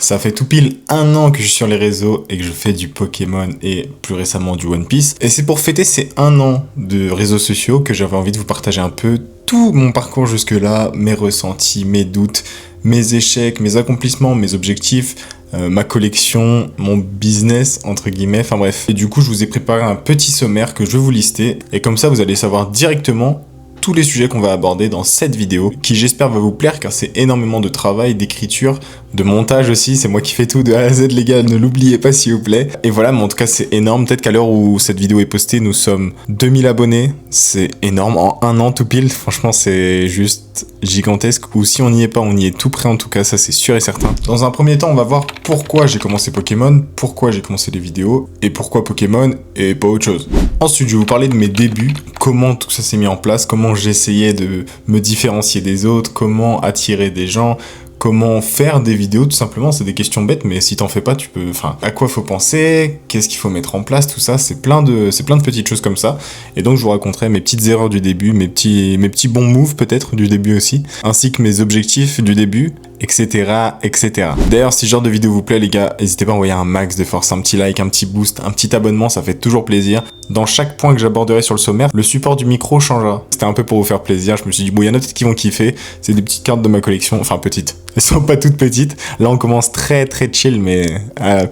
Ça fait tout pile 1 an que je suis sur les réseaux et que je fais du Pokémon et plus récemment du One Piece. Et c'est pour fêter ces 1 an de réseaux sociaux que j'avais envie de vous partager un peu tout mon parcours jusque-là, mes ressentis, mes doutes, mes échecs, mes accomplissements, mes objectifs, ma collection, mon business, entre guillemets, enfin bref. Et du coup, je vous ai préparé un petit sommaire que je vais vous lister. Et comme ça, vous allez savoir directement tous les sujets qu'on va aborder dans cette vidéo, qui j'espère va vous plaire car c'est énormément de travail, d'écriture, de montage aussi, c'est moi qui fais tout de A à Z les gars, ne l'oubliez pas s'il vous plaît. Et voilà, mais en tout cas c'est énorme, peut-être qu'à l'heure où cette vidéo est postée, nous sommes 2000 abonnés, c'est énorme, en 1 an tout pile, franchement c'est juste gigantesque, ou si on n'y est pas, on y est tout près en tout cas, ça c'est sûr et certain. Dans un premier temps, on va voir pourquoi j'ai commencé Pokémon, pourquoi j'ai commencé les vidéos, et pourquoi Pokémon, et pas autre chose. Ensuite, je vais vous parler de mes débuts, comment tout ça s'est mis en place, comment j'essayais de me différencier des autres, comment attirer des gens, comment faire des vidéos, tout simplement. C'est des questions bêtes, mais si t'en fais pas, tu peux... Enfin, à quoi faut penser, qu'est-ce qu'il faut mettre en place, tout ça, c'est plein de petites choses comme ça. Et donc, je vous raconterai mes petites erreurs du début, mes petits bons moves, peut-être, du début aussi, ainsi que mes objectifs du début, etc., etc. D'ailleurs, si ce genre de vidéo vous plaît, les gars, n'hésitez pas à envoyer un max de force, un petit like, un petit boost, un petit abonnement, ça fait toujours plaisir. Dans chaque point que j'aborderai sur le sommaire, le support du micro changera. C'était un peu pour vous faire plaisir, je me suis dit, bon, il y en a peut-être qui vont kiffer, c'est des petites cartes de ma collection, enfin petites, elles sont pas toutes petites. Là, on commence très chill, mais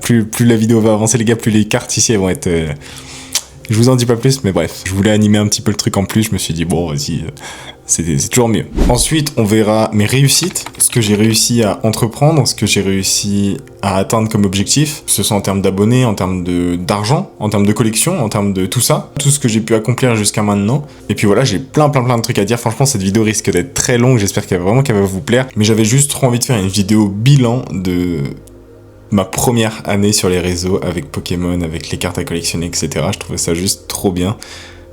plus la vidéo va avancer, les gars, plus les cartes ici, elles vont être... Je vous en dis pas plus, mais bref. Je voulais animer un petit peu le truc en plus, je me suis dit, bon, vas-y, c'est toujours mieux. Ensuite, on verra mes réussites, ce que j'ai réussi à entreprendre, ce que j'ai réussi à atteindre comme objectif, que ce soit en termes d'abonnés, en termes d'argent, en termes de collection, en termes de tout ça, tout ce que j'ai pu accomplir jusqu'à maintenant. Et puis voilà, j'ai plein de trucs à dire. Franchement, cette vidéo risque d'être très longue, j'espère qu'elle va vous plaire. Mais j'avais juste trop envie de faire une vidéo bilan de ma première année sur les réseaux avec Pokémon, avec les cartes à collectionner, etc. Je trouvais ça juste trop bien.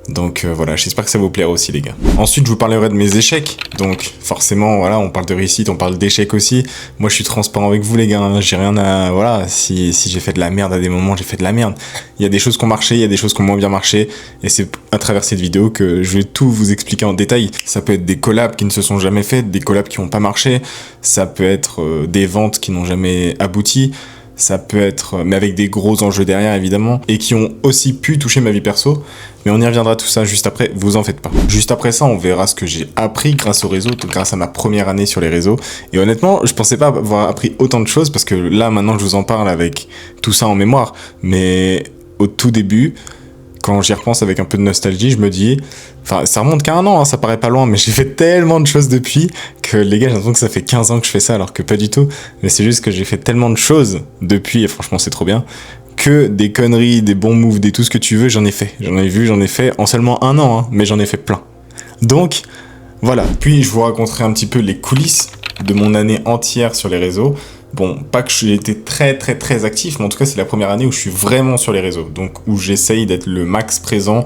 Donc voilà, j'espère que ça vous plaira aussi les gars. Ensuite, je vous parlerai de mes échecs. Donc forcément, voilà, on parle de réussite, on parle d'échecs aussi. Moi, je suis transparent avec vous les gars, hein. J'ai rien à... Voilà, si j'ai fait de la merde à des moments, j'ai fait de la merde. Il y a des choses qui ont marché, il y a des choses qui ont moins bien marché. Et c'est à travers cette vidéo que je vais tout vous expliquer en détail. Ça peut être des collabs qui ne se sont jamais faites, des collabs qui n'ont pas marché. Ça peut être des ventes qui n'ont jamais abouti. Ça peut être, mais avec des gros enjeux derrière évidemment, et qui ont aussi pu toucher ma vie perso, mais on y reviendra tout ça juste après, vous en faites pas. Juste après ça, on verra ce que j'ai appris grâce au réseau, grâce à ma première année sur les réseaux, et honnêtement, je pensais pas avoir appris autant de choses, parce que là, maintenant, je vous en parle avec tout ça en mémoire, mais au tout début, quand j'y repense avec un peu de nostalgie, je me dis... Enfin, ça remonte qu'à 1 an, hein, ça paraît pas loin, mais j'ai fait tellement de choses depuis que les gars, j'ai l'impression que ça fait 15 ans que je fais ça, alors que pas du tout. Mais c'est juste que j'ai fait tellement de choses depuis, et franchement, c'est trop bien, que des conneries, des bons moves, des tout ce que tu veux, j'en ai fait. J'en ai vu, j'en ai fait en seulement 1 an, hein, mais j'en ai fait plein. Donc, voilà. Puis, je vous raconterai un petit peu les coulisses de mon année entière sur les réseaux. Bon, pas que j'ai été très actif, mais en tout cas, c'est la première année où je suis vraiment sur les réseaux. Donc, où j'essaye d'être le max présent,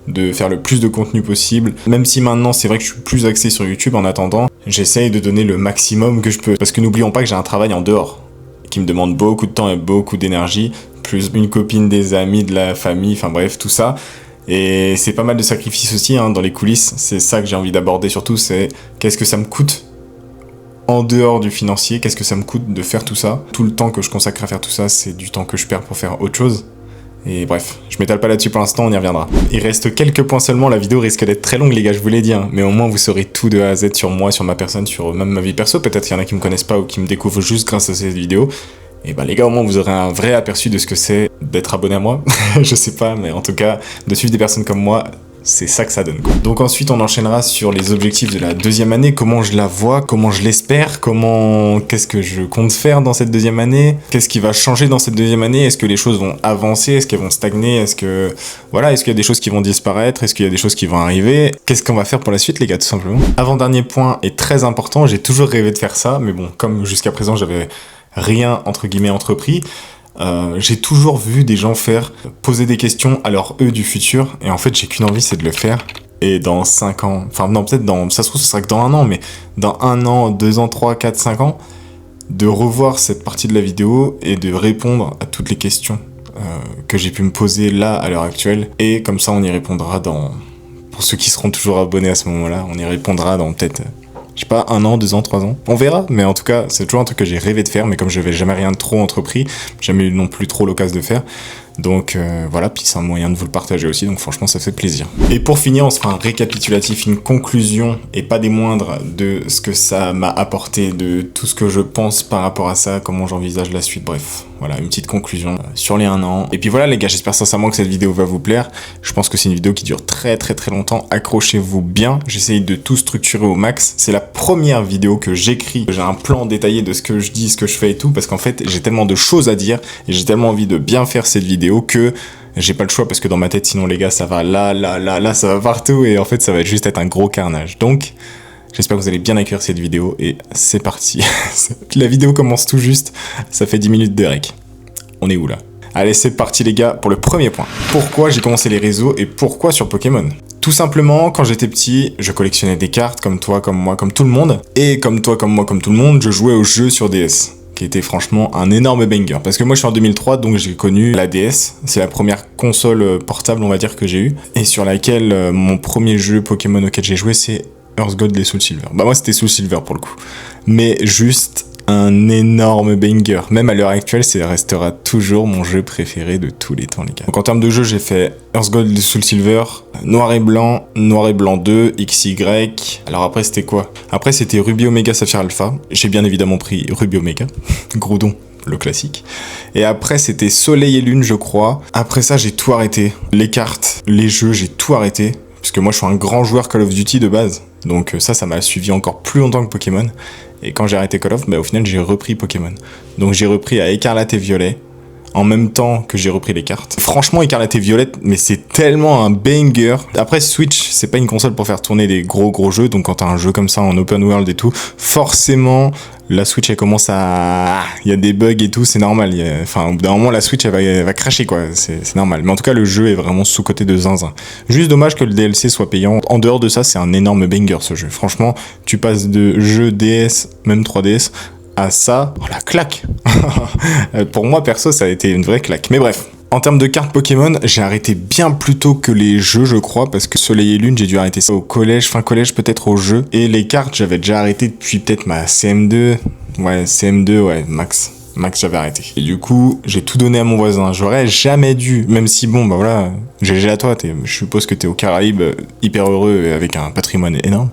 de faire le plus de contenu possible. Même si maintenant, c'est vrai que je suis plus axé sur YouTube en attendant, j'essaye de donner le maximum que je peux. Parce que n'oublions pas que j'ai un travail en dehors, qui me demande beaucoup de temps et beaucoup d'énergie, plus une copine, des amis, de la famille, enfin bref, tout ça. Et c'est pas mal de sacrifices aussi, hein, dans les coulisses. C'est ça que j'ai envie d'aborder surtout, c'est qu'est-ce que ça me coûte en dehors du financier, qu'est-ce que ça me coûte de faire tout ça. Tout le temps que je consacre à faire tout ça, c'est du temps que je perds pour faire autre chose. Et bref, je m'étale pas là-dessus pour l'instant, on y reviendra. Il reste quelques points seulement, la vidéo risque d'être très longue les gars, je vous l'ai dit, hein, mais au moins vous saurez tout de A à Z sur moi, sur ma personne, sur même ma vie perso. Peut-être qu'il y en a qui me connaissent pas ou qui me découvrent juste grâce à cette vidéo. Et ben les gars, au moins vous aurez un vrai aperçu de ce que c'est d'être abonné à moi. Je sais pas, mais en tout cas, de suivre des personnes comme moi, c'est ça que ça donne, quoi. Donc ensuite, on enchaînera sur les objectifs de la deuxième année, comment je la vois, comment je l'espère, qu'est-ce que je compte faire dans cette deuxième année, qu'est-ce qui va changer dans cette deuxième année, est-ce que les choses vont avancer, est-ce qu'elles vont stagner, est-ce qu'il y a des choses qui vont disparaître, est-ce qu'il y a des choses qui vont arriver, qu'est-ce qu'on va faire pour la suite, les gars, tout simplement. Avant-dernier point est très important, j'ai toujours rêvé de faire ça, mais bon, comme jusqu'à présent, j'avais rien, entre guillemets, entrepris, j'ai toujours vu des gens poser des questions à leur eux du futur, et en fait j'ai qu'une envie, c'est de le faire. Et dans 5 ans, enfin non, peut-être ça se trouve ce sera que dans 1 an, mais dans 1 an, 2 ans, 3, 4, 5 ans, de revoir cette partie de la vidéo et de répondre à toutes les questions que j'ai pu me poser là à l'heure actuelle. Et comme ça on y répondra pour ceux qui seront toujours abonnés à ce moment-là, on y répondra dans peut-être Je sais pas, 1 an, 2 ans, 3 ans. On verra, mais en tout cas, c'est toujours un truc que j'ai rêvé de faire, mais comme je n'avais jamais rien de trop entrepris, jamais eu non plus trop l'occasion de faire. Donc voilà, puis c'est un moyen de vous le partager aussi, donc franchement ça fait plaisir. Et pour finir, on se fera un récapitulatif, une conclusion, et pas des moindres, de ce que ça m'a apporté, de tout ce que je pense par rapport à ça, comment j'envisage la suite, bref. Voilà, une petite conclusion sur les 1 an. Et puis voilà les gars, j'espère sincèrement que cette vidéo va vous plaire. Je pense que c'est une vidéo qui dure très longtemps, accrochez-vous bien. J'essaye de tout structurer au max. C'est la première vidéo que j'écris. J'ai un plan détaillé de ce que je dis, ce que je fais et tout, parce qu'en fait j'ai tellement de choses à dire, et j'ai tellement envie de bien faire cette vidéo que j'ai pas le choix, parce que dans ma tête sinon les gars ça va là, ça va partout, et en fait ça va juste être un gros carnage. Donc j'espère que vous allez bien accueillir cette vidéo, et c'est parti. La vidéo commence tout juste, ça fait 10 minutes de rec. On est où là? Allez, c'est parti les gars pour le premier point. Pourquoi j'ai commencé les réseaux et pourquoi sur Pokémon? Tout simplement, quand j'étais petit, je collectionnais des cartes comme toi, comme moi, comme tout le monde. Et comme toi, comme moi, comme tout le monde, je jouais aux jeux sur DS, qui était franchement un énorme banger. Parce que moi je suis en 2003, donc j'ai connu la DS. C'est la première console portable, on va dire, que j'ai eue. Et sur laquelle mon premier jeu Pokémon auquel j'ai joué, c'est Earth Gold et Soul Silver. Bah moi c'était Soul Silver pour le coup. Mais juste un énorme banger. Même à l'heure actuelle, ça restera toujours mon jeu préféré de tous les temps, les gars. Donc en termes de jeu, j'ai fait Earth Gold et Soul Silver, Noir et Blanc 2, XY. Alors après, c'était quoi? Après, c'était Ruby Omega Saphir Alpha. J'ai bien évidemment pris Ruby Omega. Groudon, le classique. Et après, c'était Soleil et Lune, je crois. Après ça, j'ai tout arrêté. Les cartes, les jeux, j'ai tout arrêté. Parce que moi, je suis un grand joueur Call of Duty de base. Donc ça m'a suivi encore plus longtemps que Pokémon. Et quand j'ai arrêté Call of, bah, au final, j'ai repris Pokémon. Donc j'ai repris à Écarlate et Violet, en même temps que j'ai repris les cartes. Franchement, Écarlate et Violet, mais c'est tellement un banger. Après, Switch, c'est pas une console pour faire tourner des gros jeux. Donc quand t'as un jeu comme ça en open world et tout, forcément, la Switch, elle commence à... Il y a des bugs et tout, c'est normal. Enfin, au bout d'un moment, la Switch, elle va cracher, quoi. C'est normal. Mais en tout cas, le jeu est vraiment sous-coté de zinzin. Juste dommage que le DLC soit payant. En dehors de ça, c'est un énorme banger, ce jeu. Franchement, tu passes de jeu DS, même 3DS, à ça, oh la claque. Pour moi, perso, ça a été une vraie claque. Mais bref. En termes de cartes Pokémon, j'ai arrêté bien plus tôt que les jeux, je crois, parce que Soleil et Lune, j'ai dû arrêter ça au collège, fin collège peut-être au jeu. Et les cartes, j'avais déjà arrêté depuis peut-être ma CM2. Ouais, CM2, ouais, max, j'avais arrêté. Et du coup, j'ai tout donné à mon voisin. J'aurais jamais dû, même si bon, bah voilà, GG à toi, je suppose que t'es aux Caraïbes, hyper heureux, avec un patrimoine énorme.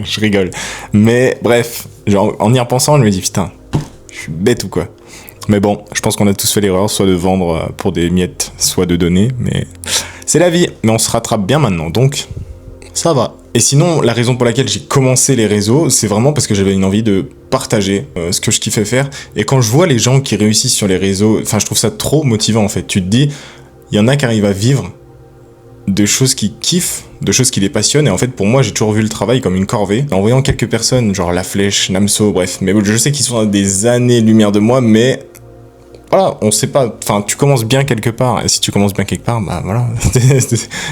Je rigole. Mais bref, genre, en y repensant, je me dis, putain, je suis bête ou quoi? Mais bon, je pense qu'on a tous fait l'erreur, soit de vendre pour des miettes, soit de donner, mais c'est la vie. Mais on se rattrape bien maintenant, donc ça va. Et sinon, la raison pour laquelle j'ai commencé les réseaux, c'est vraiment parce que j'avais une envie de partager ce que je kiffais faire. Et quand je vois les gens qui réussissent sur les réseaux, enfin, je trouve ça trop motivant en fait. Tu te dis, il y en a qui arrivent à vivre de choses qu'ils kiffent, de choses qui les passionnent. Et en fait, pour moi, j'ai toujours vu le travail comme une corvée. En voyant quelques personnes, genre La Flèche, Namso, bref. Mais je sais qu'ils sont à des années-lumière de moi, mais voilà, on sait pas, enfin, tu commences bien quelque part, et si tu commences bien quelque part, bah voilà,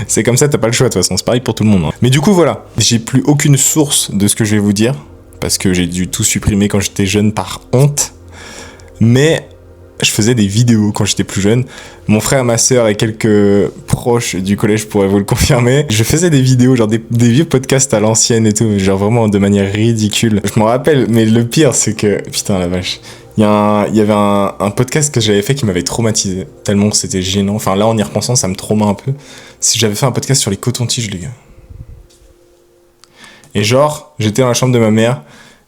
c'est comme ça, t'as pas le choix, de toute façon, c'est pareil pour tout le monde. Hein. Mais du coup, voilà, j'ai plus aucune source de ce que je vais vous dire, parce que j'ai dû tout supprimer quand j'étais jeune par honte, mais je faisais des vidéos quand j'étais plus jeune. Mon frère, ma sœur et quelques proches du collège pourraient vous le confirmer. Je faisais des vidéos, genre des vieux podcasts à l'ancienne et tout, genre vraiment de manière ridicule. Je m'en rappelle, mais le pire, c'est que, putain la vache, il y avait un podcast que j'avais fait qui m'avait traumatisé, tellement que c'était gênant. Enfin là, en y repensant, ça me trauma un peu. J'avais fait un podcast sur les cotons-tiges, les gars. Et genre, j'étais dans la chambre de ma mère,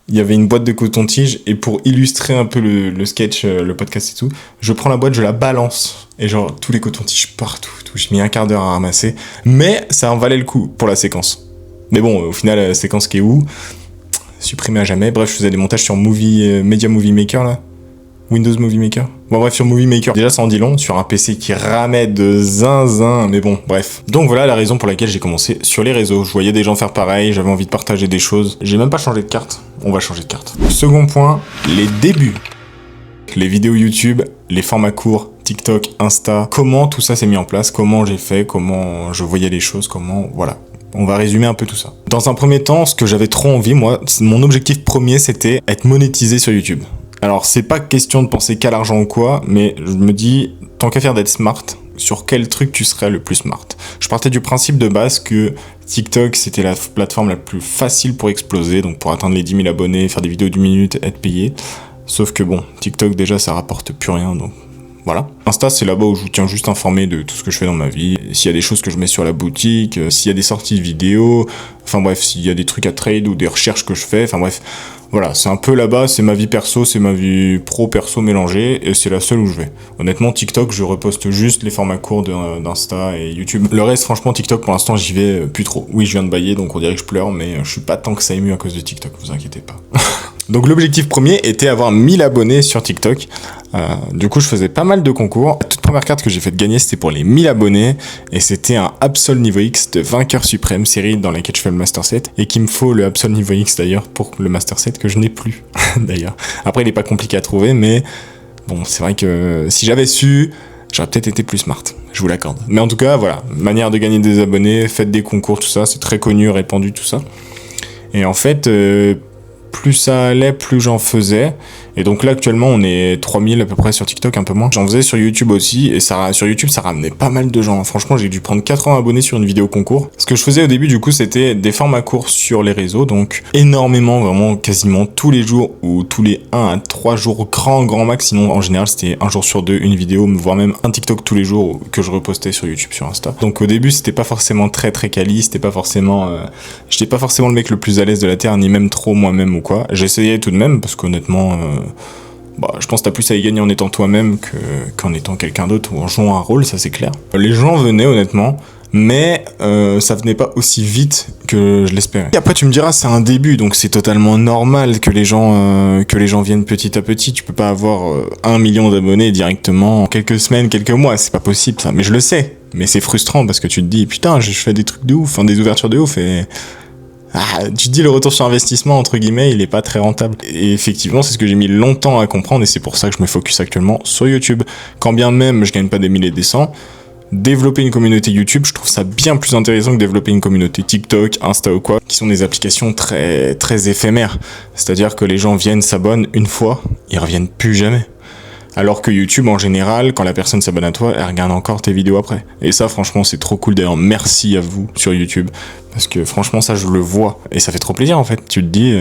il y avait une boîte de coton-tige, et pour illustrer un peu le sketch, le podcast et tout, je prends la boîte, je la balance, et genre, tous les cotons-tiges partout, tout. J'ai mis un quart d'heure à ramasser, mais ça en valait le coup pour la séquence. Mais bon, au final, la séquence qui est où ? Supprimé à jamais. Bref, je faisais des montages sur Media Movie Maker, là. Windows Movie Maker. Bon, bref, sur Movie Maker. Déjà, ça en dit long, sur un PC qui ramait de zinzin, mais bon, bref. Donc voilà la raison pour laquelle j'ai commencé sur les réseaux. Je voyais des gens faire pareil, j'avais envie de partager des choses. J'ai même pas changé de carte. On va changer de carte. Second point, les débuts. Les vidéos YouTube, les formats courts, TikTok, Insta. Comment tout ça s'est mis en place, comment j'ai fait, comment je voyais les choses, comment... Voilà. On va résumer un peu tout ça. Dans un premier temps, ce que j'avais trop envie, moi, mon objectif premier, c'était être monétisé sur YouTube. Alors, c'est pas question de penser qu'à l'argent ou quoi, mais je me dis, tant qu'à faire d'être smart, sur quel truc tu serais le plus smart. Je partais du principe de base que TikTok, c'était la plateforme la plus facile pour exploser, donc pour atteindre les 10 000 abonnés, faire des vidéos d'une minute, être payé. Sauf que bon, TikTok déjà ça rapporte plus rien, donc voilà. Insta, c'est là-bas où je vous tiens juste informé de tout ce que je fais dans ma vie. S'il y a des choses que je mets sur la boutique, s'il y a des sorties de vidéos, enfin bref, s'il y a des trucs à trade ou des recherches que je fais, enfin bref. Voilà, c'est un peu là-bas, c'est ma vie perso, c'est ma vie pro-perso mélangée, et c'est la seule où je vais. Honnêtement, TikTok, je reposte juste les formats courts d'Insta et YouTube. Le reste, franchement, TikTok, pour l'instant, j'y vais plus trop. Oui, je viens de bailler, donc on dirait que je pleure, mais je suis pas tant que ça ému à cause de TikTok, vous inquiétez pas. Donc l'objectif premier était avoir 1000 abonnés sur TikTok. Du coup, je faisais pas mal de concours. La toute première carte que j'ai fait gagner, c'était pour les 1000 abonnés. Et c'était un Absol Niveau X de Vainqueur Suprême, série dans laquelle je fais le Master Set. Et qu'il me faut le Absol Niveau X d'ailleurs pour le Master Set que je n'ai plus d'ailleurs. Après, il est pas compliqué à trouver, mais bon, c'est vrai que si j'avais su, j'aurais peut-être été plus smart. Je vous l'accorde. Mais en tout cas, voilà. Manière de gagner des abonnés, faites des concours, tout ça. C'est très connu, répandu, tout ça. Et en fait... plus ça allait, plus j'en faisais. Et donc là, actuellement, on est 3000 à peu près sur TikTok, un peu moins. J'en faisais sur YouTube aussi, et sur YouTube, ça ramenait pas mal de gens. Franchement, j'ai dû prendre 80 abonnés sur une vidéo concours. Ce que je faisais au début, du coup, c'était des formats courts sur les réseaux, donc énormément, vraiment, quasiment tous les jours, ou tous les 1 à 3 jours, grand max. Sinon, en général, c'était un jour sur deux, une vidéo, voire même un TikTok tous les jours que je repostais sur YouTube, sur Insta. Donc au début, c'était pas forcément très quali, c'était pas forcément... j'étais pas forcément le mec le plus à l'aise de la Terre, ni même trop moi-même ou quoi. J'essayais tout de même, parce qu'honnêtement... je pense que t'as plus à y gagner en étant toi-même qu'en étant quelqu'un d'autre ou en jouant un rôle, ça c'est clair. Les gens venaient honnêtement, mais ça venait pas aussi vite que je l'espérais. Et après tu me diras c'est un début, donc c'est totalement normal que les gens viennent petit à petit. Tu peux pas avoir 1 million d'abonnés directement en quelques semaines, quelques mois, c'est pas possible ça. Mais je le sais, mais c'est frustrant parce que tu te dis putain je fais des trucs de ouf, des ouvertures de ouf et... tu te dis le retour sur investissement entre guillemets il est pas très rentable et effectivement c'est ce que j'ai mis longtemps à comprendre et c'est pour ça que je me focus actuellement sur YouTube. Quand bien même je gagne pas des milliers et des cents, développer une communauté YouTube je trouve ça bien plus intéressant que développer une communauté TikTok, Insta ou quoi, qui sont des applications très éphémères. C'est-à-dire que les gens viennent, s'abonnent une fois, ils reviennent plus jamais. Alors que YouTube, en général, quand la personne s'abonne à toi, elle regarde encore tes vidéos après. Et ça, franchement, c'est trop cool. D'ailleurs, merci à vous sur YouTube. Parce que franchement, ça, je le vois. Et ça fait trop plaisir, en fait. Tu te dis,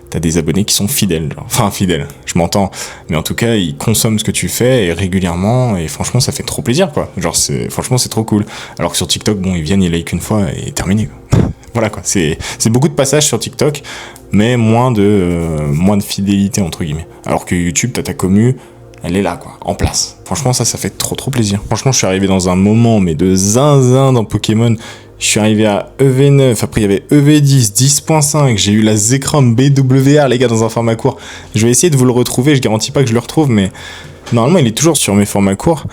t'as des abonnés qui sont fidèles. Genre. Enfin, fidèles, je m'entends. Mais en tout cas, ils consomment ce que tu fais et régulièrement. Et franchement, ça fait trop plaisir, quoi. Genre, franchement, c'est trop cool. Alors que sur TikTok, bon, ils viennent, ils like une fois et terminé, quoi. Voilà, quoi. C'est beaucoup de passages sur TikTok, mais moins de fidélité, entre guillemets. Alors que YouTube, t'as ta commu... elle est là, quoi, en place. Franchement, ça fait trop plaisir. Franchement, je suis arrivé dans un moment, mais de zinzin dans Pokémon. Je suis arrivé à EV9, après il y avait EV10, 10.5, j'ai eu la Zekrom BWR, les gars, dans un format court. Je vais essayer de vous le retrouver, je garantis pas que je le retrouve, mais normalement, il est toujours sur mes formats courts.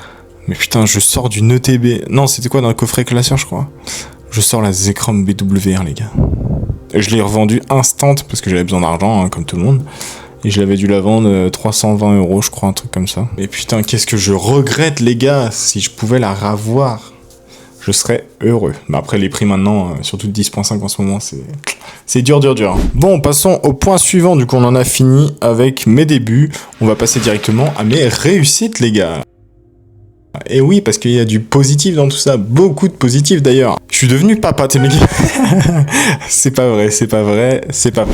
Mais putain, je sors d'une ETB. Non, c'était quoi, dans le coffret classeur, je crois. Je sors la Zekrom BWR, les gars. Et je l'ai revendu instant, parce que j'avais besoin d'argent, hein, comme tout le monde. Et je l'avais dû la vendre 320 €, je crois, un truc comme ça. Et putain, qu'est-ce que je regrette, les gars. Si je pouvais la ravoir, je serais heureux. Mais après, les prix maintenant, surtout de 10.5 en ce moment, c'est dur. Bon, passons au point suivant. Du coup, on en a fini avec mes débuts. On va passer directement à mes réussites, les gars. Et oui, parce qu'il y a du positif dans tout ça, beaucoup de positif d'ailleurs. Je suis devenu papa, t'es mec. C'est pas vrai.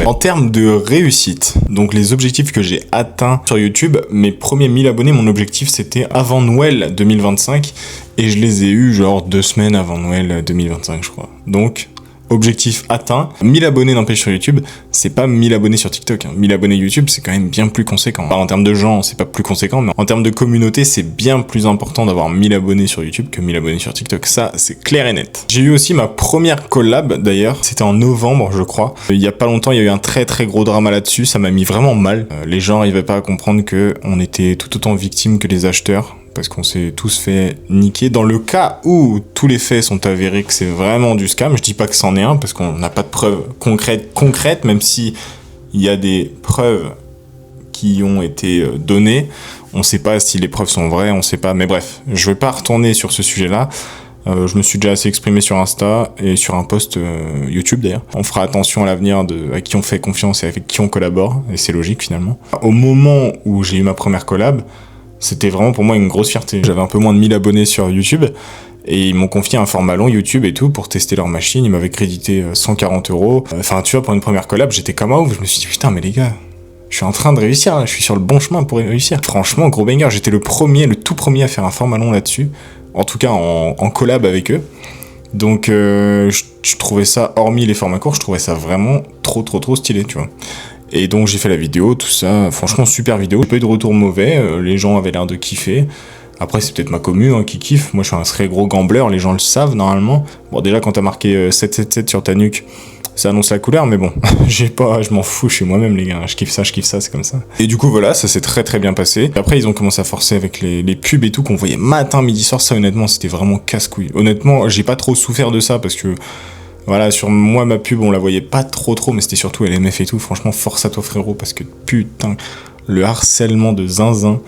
En termes de réussite, donc les objectifs que j'ai atteints sur YouTube, mes premiers 1000 abonnés, mon objectif c'était avant Noël 2025, et je les ai eus genre 2 semaines avant Noël 2025, je crois. Donc... objectif atteint. 1000 abonnés n'empêche sur YouTube, c'est pas 1000 abonnés sur TikTok. 1000 abonnés YouTube, c'est quand même bien plus conséquent. Pas en termes de gens, c'est pas plus conséquent, mais en termes de communauté, c'est bien plus important d'avoir 1000 abonnés sur YouTube que 1000 abonnés sur TikTok. Ça, c'est clair et net. J'ai eu aussi ma première collab, d'ailleurs. C'était en novembre, je crois. Il y a pas longtemps, il y a eu un très gros drama là-dessus. Ça m'a mis vraiment mal. Les gens n'arrivaient pas à comprendre que on était tout autant victimes que les acheteurs. Parce qu'on s'est tous fait niquer. Dans le cas où tous les faits sont avérés que c'est vraiment du scam, je dis pas que c'en est un, parce qu'on n'a pas de preuves concrètes, même si il y a des preuves qui ont été données. On sait pas si les preuves sont vraies, on sait pas, mais bref, je vais pas retourner sur ce sujet-là. Je me suis déjà assez exprimé sur Insta et sur un post YouTube d'ailleurs. On fera attention à l'avenir à qui on fait confiance et avec qui on collabore, et c'est logique finalement. Au moment où j'ai eu ma première collab, C'était vraiment pour moi une grosse fierté. J'avais un peu moins de 1000 abonnés sur YouTube et ils m'ont confié un format long YouTube et tout pour tester leur machine. Ils m'avaient crédité 140 €. Enfin, tu vois, pour une première collab, j'étais comme un ouf. Je me suis dit, putain, mais les gars, je suis en train de réussir, là. Je suis sur le bon chemin pour réussir. Franchement, gros banger. J'étais le tout premier à faire un format long là-dessus. En tout cas, en collab avec eux. Donc, je trouvais ça, hormis les formats courts, je trouvais ça vraiment trop stylé, tu vois. Et donc j'ai fait la vidéo, tout ça, franchement super vidéo. Pas eu de retour mauvais, les gens avaient l'air de kiffer. Après c'est peut-être ma commu qui kiffe, moi je suis un très gros gambler, les gens le savent normalement. Bon déjà quand t'as marqué 777 sur ta nuque, ça annonce la couleur, mais bon, je m'en fous, je suis moi-même les gars, je kiffe ça, c'est comme ça. Et du coup voilà, ça s'est très bien passé. Après ils ont commencé à forcer avec les pubs et tout qu'on voyait matin, midi, soir, ça honnêtement c'était vraiment casse-couille. Honnêtement j'ai pas trop souffert de ça parce que... Voilà, sur moi, ma pub, on la voyait pas trop, mais c'était surtout LMF et tout. Franchement, force à toi, frérot, parce que putain, le harcèlement de zinzin.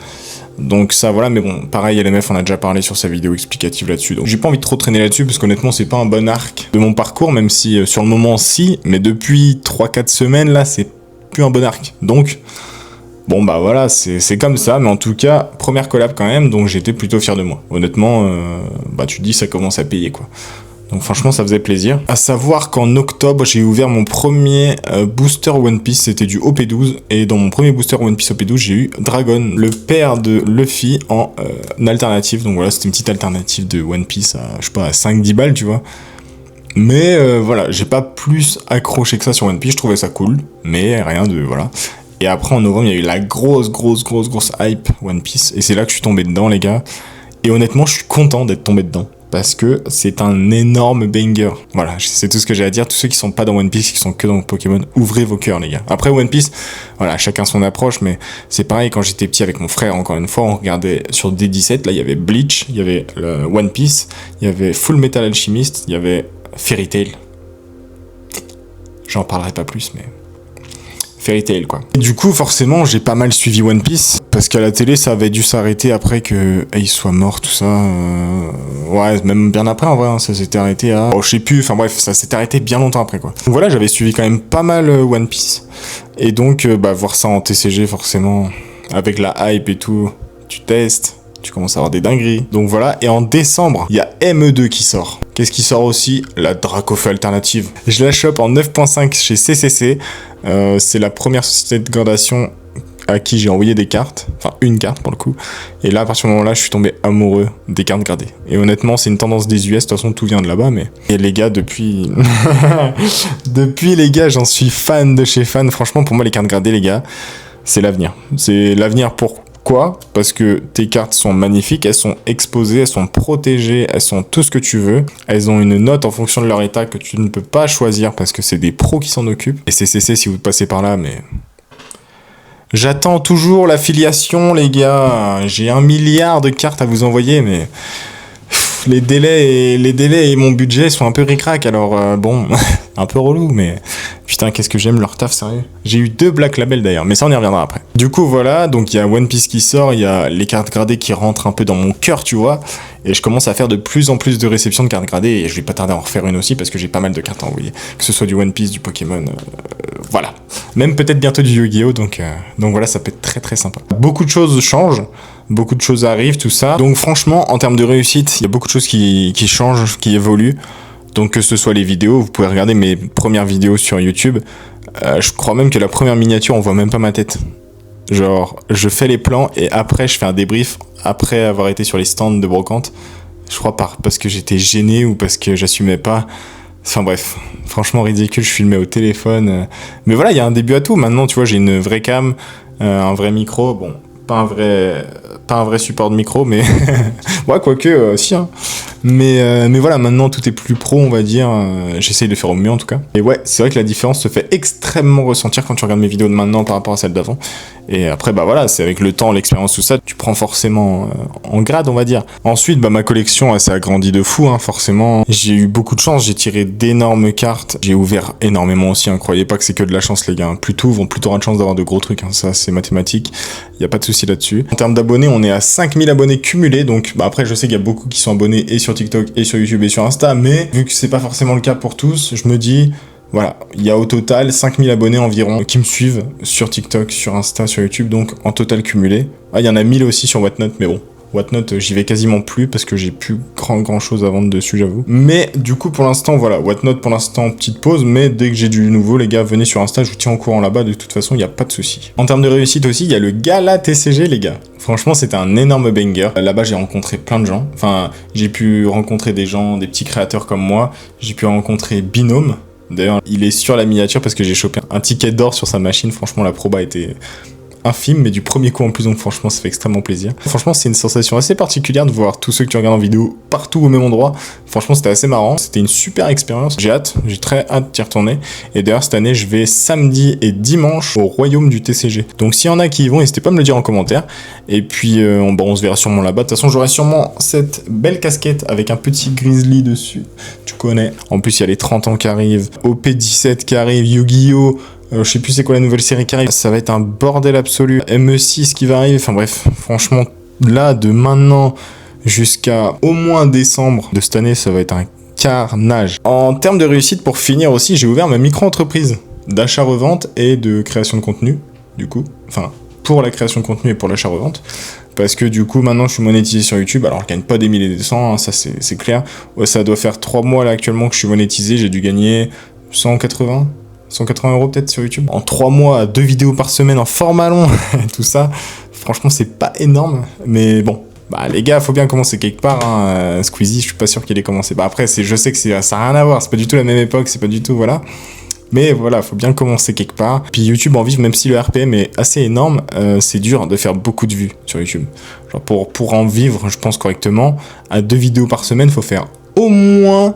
Donc ça, voilà, mais bon, pareil, LMF, on a déjà parlé sur sa vidéo explicative là-dessus. Donc j'ai pas envie de trop traîner là-dessus, parce qu'honnêtement, c'est pas un bon arc de mon parcours, même si sur le moment, si, mais depuis 3-4 semaines, là, c'est plus un bon arc. Donc... Bon bah voilà, c'est comme ça, mais en tout cas, première collab quand même, donc j'étais plutôt fier de moi. Honnêtement, bah tu te dis ça commence à payer quoi. Donc franchement ça faisait plaisir. À savoir qu'en octobre j'ai ouvert mon premier booster One Piece, c'était du OP12. Et dans mon premier booster One Piece OP12 j'ai eu Dragon, le père de Luffy en alternative. Donc voilà, c'était une petite alternative de One Piece à, je sais pas, à 5-10 balles tu vois. Mais voilà, j'ai pas plus accroché que ça sur One Piece, je trouvais ça cool. Mais rien de... voilà. Et après en novembre il y a eu la grosse hype One Piece. Et c'est là que je suis tombé dedans les gars. Et honnêtement je suis content d'être tombé dedans. Parce que c'est un énorme banger. Voilà, c'est tout ce que j'ai à dire. Tous ceux qui sont pas dans One Piece, qui sont que dans Pokémon, ouvrez vos cœurs, les gars. Après One Piece, voilà, chacun son approche, mais c'est pareil, quand j'étais petit avec mon frère, encore une fois, on regardait sur D17, là, il y avait Bleach, il y avait One Piece, il y avait Full Metal Alchemist, il y avait Fairy Tail. J'en parlerai pas plus, mais... Fairy Tail quoi. Et du coup forcément j'ai pas mal suivi One Piece parce qu'à la télé ça avait dû s'arrêter après que Ace soit mort tout ça. Ouais même bien après en vrai hein, ça s'était arrêté à... Oh je sais plus, enfin bref ça s'était arrêté bien longtemps après quoi. Donc voilà j'avais suivi quand même pas mal One Piece et donc bah voir ça en TCG forcément avec la hype et tout, tu testes. Tu commences à avoir des dingueries. Donc voilà, et en décembre, il y a ME2 qui sort. Qu'est-ce qui sort aussi? La Dracofeu alternative. Je la chope en 9.5 chez CCC. C'est la première société de gradation à qui j'ai envoyé des cartes. Enfin, une carte pour le coup. Et là, à partir du moment-là, je suis tombé amoureux des cartes gradées. Et honnêtement, c'est une tendance des US. De toute façon, tout vient de là-bas. Mais... Et les gars, depuis... depuis, les gars, j'en suis fan de chez fan. Franchement, pour moi, les cartes gradées, les gars, c'est l'avenir. C'est l'avenir pour... Pourquoi? Parce que tes cartes sont magnifiques, elles sont exposées, elles sont protégées, elles sont tout ce que tu veux. Elles ont une note en fonction de leur état que tu ne peux pas choisir parce que c'est des pros qui s'en occupent. Et CCC si vous passez par là, mais... J'attends toujours l'affiliation, les gars. J'ai 1 milliard de cartes à vous envoyer, mais... Les délais et mon budget sont un peu ric-rac, alors bon, un peu relou, mais putain, qu'est-ce que j'aime leur taf, sérieux. J'ai eu 2 Black Label d'ailleurs, mais ça on y reviendra après. Du coup, voilà, donc il y a One Piece qui sort, il y a les cartes gradées qui rentrent un peu dans mon cœur, tu vois, et je commence à faire de plus en plus de réceptions de cartes gradées, et je vais pas tarder à en refaire une aussi, parce que j'ai pas mal de cartes à envoyer, que ce soit du One Piece, du Pokémon, voilà. Même peut-être bientôt du Yu-Gi-Oh, donc voilà, ça peut être très sympa. Beaucoup de choses changent. Beaucoup de choses arrivent, tout ça. Donc franchement, en termes de réussite, il y a beaucoup de choses qui changent, qui évoluent. Donc que ce soit les vidéos, vous pouvez regarder mes premières vidéos sur YouTube. Je crois même que la première miniature, on voit même pas ma tête. Genre, je fais les plans et après, je fais un débrief après avoir été sur les stands de brocante. Je crois parce que j'étais gêné ou parce que j'assumais pas. Enfin bref, franchement ridicule, je filmais au téléphone. Mais voilà, il y a un début à tout. Maintenant, tu vois, j'ai une vraie cam, un vrai micro. Bon, pas un vrai support de micro, mais ouais, quoique, si, hein. Mais voilà, maintenant tout est plus pro, on va dire. J'essaye de faire au mieux en tout cas. Et ouais, c'est vrai que la différence se fait extrêmement ressentir quand tu regardes mes vidéos de maintenant par rapport à celles d'avant. Et après, bah voilà, c'est avec le temps, l'expérience, tout ça, tu prends forcément en grade, on va dire. Ensuite, bah ma collection, elle s'est agrandie de fou, hein, forcément. J'ai eu beaucoup de chance, j'ai tiré d'énormes cartes. J'ai ouvert énormément aussi, hein. Croyez pas que c'est que de la chance, les gars. Plus tout vont plus t'aura de chance d'avoir de gros trucs, hein. Ça, c'est mathématique. Y a pas de souci là-dessus. En termes d'abonnés, on est à 5000 abonnés cumulés. Donc, bah après, je sais qu'il y a beaucoup qui sont abonnés et sur TikTok et sur YouTube et sur Insta. Mais vu que c'est pas forcément le cas pour tous, je me dis... Voilà, il y a au total 5000 abonnés environ qui me suivent sur TikTok, sur Insta, sur YouTube, donc en total cumulé. Ah, il y en a 1000 aussi sur Whatnot, mais bon, Whatnot, j'y vais quasiment plus parce que j'ai plus grand chose à vendre dessus, j'avoue. Mais du coup, pour l'instant, voilà, Whatnot, pour l'instant, petite pause, mais dès que j'ai du nouveau, les gars, venez sur Insta, je vous tiens au courant là-bas, de toute façon, il n'y a pas de souci. En termes de réussite aussi, il y a le Gala TCG, les gars. Franchement, c'était un énorme banger. Là-bas, j'ai rencontré plein de gens. Enfin, j'ai pu rencontrer des gens, des petits créateurs comme moi. J'ai pu rencontrer Binôme. D'ailleurs, il est sur la miniature parce que j'ai chopé un ticket d'or sur sa machine. Franchement, la proba était infime, mais du premier coup en plus, donc franchement, ça fait extrêmement plaisir. Franchement, c'est une sensation assez particulière de voir tous ceux que tu regardes en vidéo partout au même endroit. Franchement, c'était assez marrant. C'était une super expérience. J'ai très hâte d'y retourner. Et d'ailleurs, cette année, je vais samedi et dimanche au Royaume du TCG. Donc, s'il y en a qui y vont, n'hésitez pas à me le dire en commentaire. Et puis, on se verra sûrement là-bas. De toute façon, j'aurai sûrement cette belle casquette avec un petit grizzly dessus. Tu connais. En plus, il y a les 30 ans qui arrivent, OP17 qui arrive, Yu-Gi-Oh! Je sais plus c'est quoi la nouvelle série qui arrive. Ça va être un bordel absolu. ME6 qui va arriver. Enfin bref, franchement, là, de maintenant jusqu'à au moins décembre de cette année, ça va être un carnage. En termes de réussite, pour finir aussi, j'ai ouvert ma micro-entreprise d'achat-revente et de création de contenu, du coup. Enfin, pour la création de contenu et pour l'achat-revente. Parce que du coup, maintenant, je suis monétisé sur YouTube. Alors, je gagne pas des milliers et des cents, hein, ça c'est clair. Ça doit faire 3 mois là actuellement que je suis monétisé. J'ai dû gagner 180 € peut-être sur YouTube. En 3 mois, 2 vidéos par semaine en format long, tout ça. Franchement, c'est pas énorme. Mais bon, bah les gars, faut bien commencer quelque part. Hein. Squeezie, je suis pas sûr qu'il ait commencé. Bah après, je sais que ça a rien à voir. C'est pas du tout la même époque, c'est pas du tout, voilà. Mais voilà, faut bien commencer quelque part. Puis YouTube en vivre, même si le RPM est assez énorme, c'est dur de faire beaucoup de vues sur YouTube. Genre pour en vivre, je pense correctement, à 2 vidéos par semaine, faut faire au moins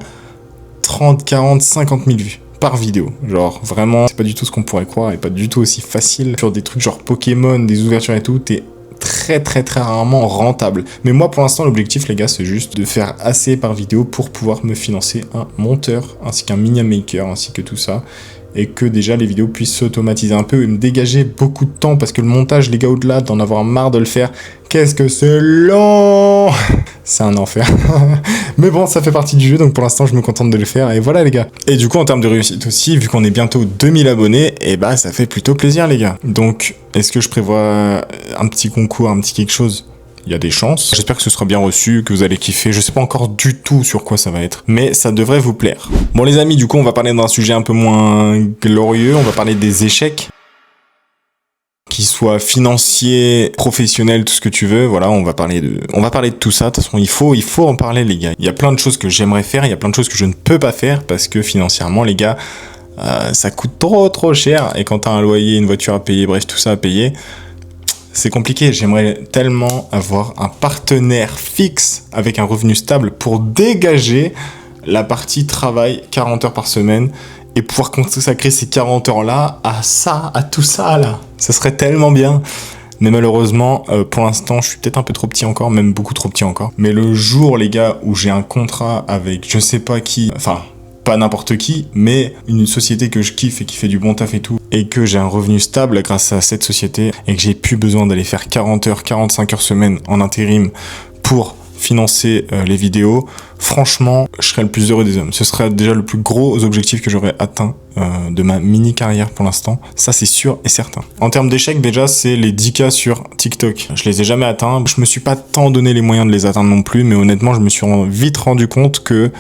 30, 40, 50 000 vues par vidéo. Genre vraiment, c'est pas du tout ce qu'on pourrait croire et pas du tout aussi facile. Sur des trucs genre Pokémon, des ouvertures et tout, t'es très rarement rentable. Mais moi pour l'instant l'objectif les gars c'est juste de faire assez par vidéo pour pouvoir me financer un monteur ainsi qu'un miniature maker ainsi que tout ça. Et que déjà les vidéos puissent s'automatiser un peu et me dégager beaucoup de temps parce que le montage les gars au-delà d'en avoir marre de le faire, qu'est-ce que c'est long. C'est un enfer. Mais bon ça fait partie du jeu donc pour l'instant je me contente de le faire et voilà les gars. Et du coup en termes de réussite aussi vu qu'on est bientôt 2000 abonnés et bah ça fait plutôt plaisir les gars. Donc est-ce que je prévois un petit concours, un petit quelque chose? Il y a des chances. J'espère que ce sera bien reçu, que vous allez kiffer. Je sais pas encore du tout sur quoi ça va être, mais ça devrait vous plaire. Bon les amis, du coup, on va parler d'un sujet un peu moins glorieux. On va parler des échecs, qu'ils soient financiers, professionnels, tout ce que tu veux. Voilà, on va parler de tout ça. De toute façon, il faut en parler les gars. Il y a plein de choses que j'aimerais faire, il y a plein de choses que je ne peux pas faire parce que financièrement les gars, ça coûte trop cher. Et quand t'as un loyer, une voiture à payer, bref, tout ça à payer. C'est compliqué, j'aimerais tellement avoir un partenaire fixe avec un revenu stable pour dégager la partie travail 40 heures par semaine et pouvoir consacrer ces 40 heures-là à ça, à tout ça là. Ça serait tellement bien. Mais malheureusement, pour l'instant, je suis peut-être un peu trop petit encore, même beaucoup trop petit encore. Mais le jour, les gars, où j'ai un contrat avec je sais pas qui, enfin, pas n'importe qui, mais une société que je kiffe et qui fait du bon taf et tout, et que j'ai un revenu stable grâce à cette société, et que j'ai plus besoin d'aller faire 40 heures, 45 heures semaine en intérim pour financer les vidéos, franchement, je serais le plus heureux des hommes. Ce serait déjà le plus gros objectif que j'aurais atteint de ma mini carrière pour l'instant. Ça, c'est sûr et certain. En termes d'échecs, déjà, c'est les 10K sur TikTok. Je les ai jamais atteints. Je me suis pas tant donné les moyens de les atteindre non plus, mais honnêtement, je me suis vite rendu compte que